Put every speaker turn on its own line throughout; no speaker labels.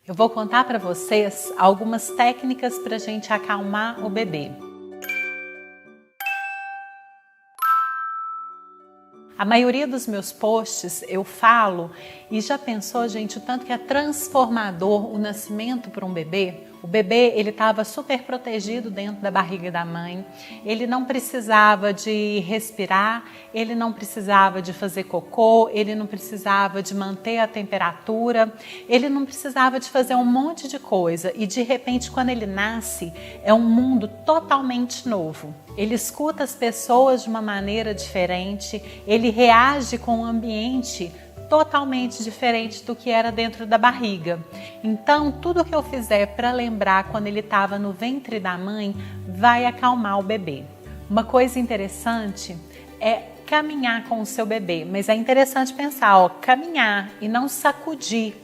Eu vou contar para vocês algumas técnicas para a gente acalmar o bebê. A maioria dos meus posts eu falo, e já pensou, gente, o tanto que é transformador o nascimento para um bebê? O bebê, ele estava super protegido dentro da barriga da mãe, ele não precisava de respirar, ele não precisava de fazer cocô, ele não precisava de manter a temperatura, ele não precisava de fazer um monte de coisa e de repente quando ele nasce é um mundo totalmente novo. Ele escuta as pessoas de uma maneira diferente, ele reage com o ambiente totalmente diferente do que era dentro da barriga. Então, tudo que eu fizer para lembrar quando ele estava no ventre da mãe vai acalmar o bebê. Uma coisa interessante é caminhar com o seu bebê, mas é interessante pensar, caminhar e não sacudir,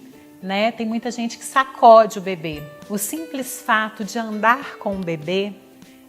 né? Tem muita gente que sacode o bebê. O simples fato de andar com o bebê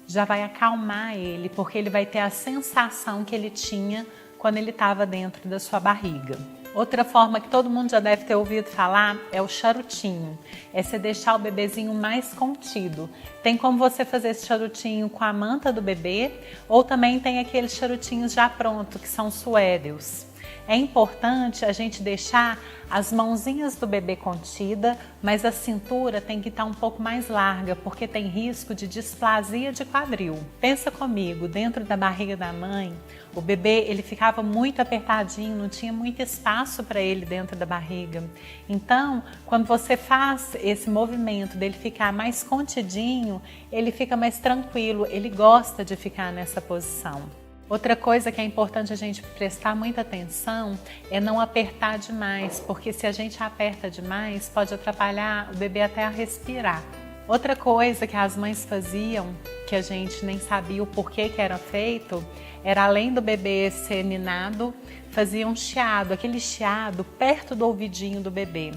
já vai acalmar ele, porque ele vai ter a sensação que ele tinha quando ele estava dentro da sua barriga. Outra forma que todo mundo já deve ter ouvido falar é o charutinho. É você deixar o bebezinho mais contido. Tem como você fazer esse charutinho com a manta do bebê ou também tem aqueles charutinhos já prontos, que são suédeos. É importante a gente deixar as mãozinhas do bebê contida, mas a cintura tem que estar um pouco mais larga, porque tem risco de displasia de quadril. Pensa comigo, dentro da barriga da mãe, o bebê ele ficava muito apertadinho, não tinha muito espaço para ele dentro da barriga. Então, quando você faz esse movimento dele ficar mais contidinho, ele fica mais tranquilo, ele gosta de ficar nessa posição. Outra coisa que é importante a gente prestar muita atenção é não apertar demais, porque se a gente aperta demais pode atrapalhar o bebê até a respirar. Outra coisa que as mães faziam, que a gente nem sabia o porquê que era feito, era além do bebê ser ninado, fazia um chiado, aquele chiado perto do ouvidinho do bebê.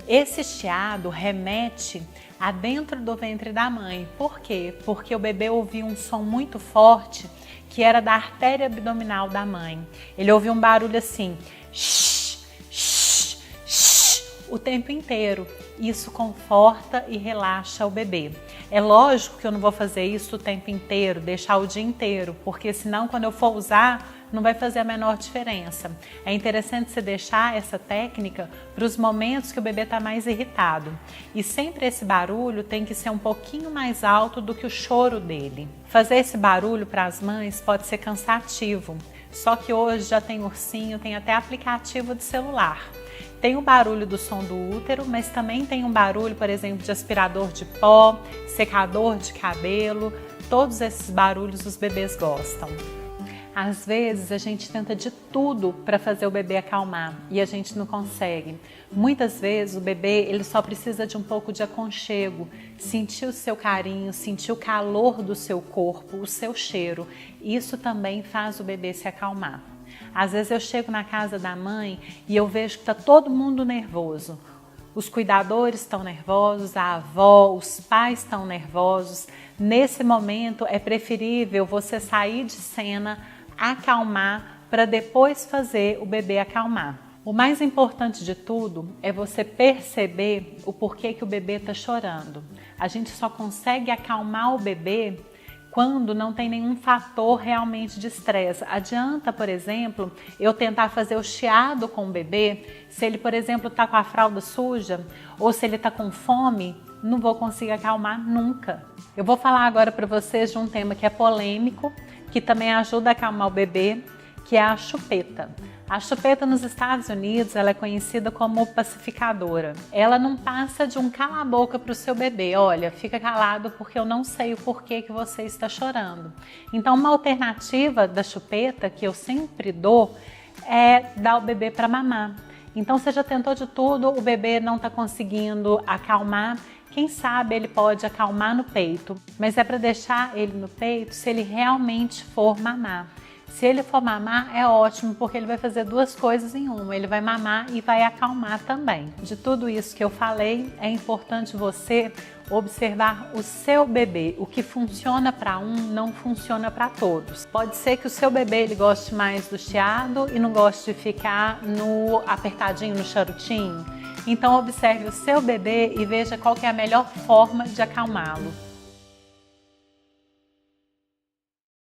Esse chiado remete a dentro do ventre da mãe. Por quê? Porque o bebê ouvia um som muito forte que era da artéria abdominal da mãe. Ele ouvia um barulho assim, shh, shh, shh, o tempo inteiro. Isso conforta e relaxa o bebê. É lógico que eu não vou fazer isso o tempo inteiro, deixar o dia inteiro, porque senão quando eu for usar, não vai fazer a menor diferença. É interessante você deixar essa técnica para os momentos que o bebê está mais irritado. E sempre esse barulho tem que ser um pouquinho mais alto do que o choro dele. Fazer esse barulho para as mães pode ser cansativo, só que hoje já tem ursinho, tem até aplicativo de celular. Tem o barulho do som do útero, mas também tem um barulho, por exemplo, de aspirador de pó, secador de cabelo. Todos esses barulhos os bebês gostam. Às vezes a gente tenta de tudo para fazer o bebê acalmar e a gente não consegue. Muitas vezes o bebê ele só precisa de um pouco de aconchego, sentir o seu carinho, sentir o calor do seu corpo, o seu cheiro. Isso também faz o bebê se acalmar. Às vezes eu chego na casa da mãe e eu vejo que está todo mundo nervoso. Os cuidadores estão nervosos, a avó, os pais estão nervosos. Nesse momento é preferível você sair de cena, acalmar, para depois fazer o bebê acalmar. O mais importante de tudo é você perceber o porquê que o bebê está chorando. A gente só consegue acalmar o bebê quando não tem nenhum fator realmente de estresse. Adianta, por exemplo, eu tentar fazer o chiado com o bebê, se ele, por exemplo, está com a fralda suja ou se ele está com fome, não vou conseguir acalmar nunca. Eu vou falar agora para vocês de um tema que é polêmico, que também ajuda a acalmar o bebê, que é a chupeta. A chupeta nos Estados Unidos ela é conhecida como pacificadora. Ela não passa de um cala a boca para o seu bebê. Olha, fica calado porque eu não sei o porquê que você está chorando. Então uma alternativa da chupeta que eu sempre dou é dar o bebê para mamar. Então você já tentou de tudo, o bebê não está conseguindo acalmar. Quem sabe ele pode acalmar no peito, mas é para deixar ele no peito se ele realmente for mamar. Se ele for mamar, é ótimo, porque ele vai fazer duas coisas em uma. Ele vai mamar e vai acalmar também. De tudo isso que eu falei, é importante você observar o seu bebê. O que funciona para um, não funciona para todos. Pode ser que o seu bebê ele goste mais do chiado e não goste de ficar no apertadinho, no charutinho. Então observe o seu bebê e veja qual que é a melhor forma de acalmá-lo.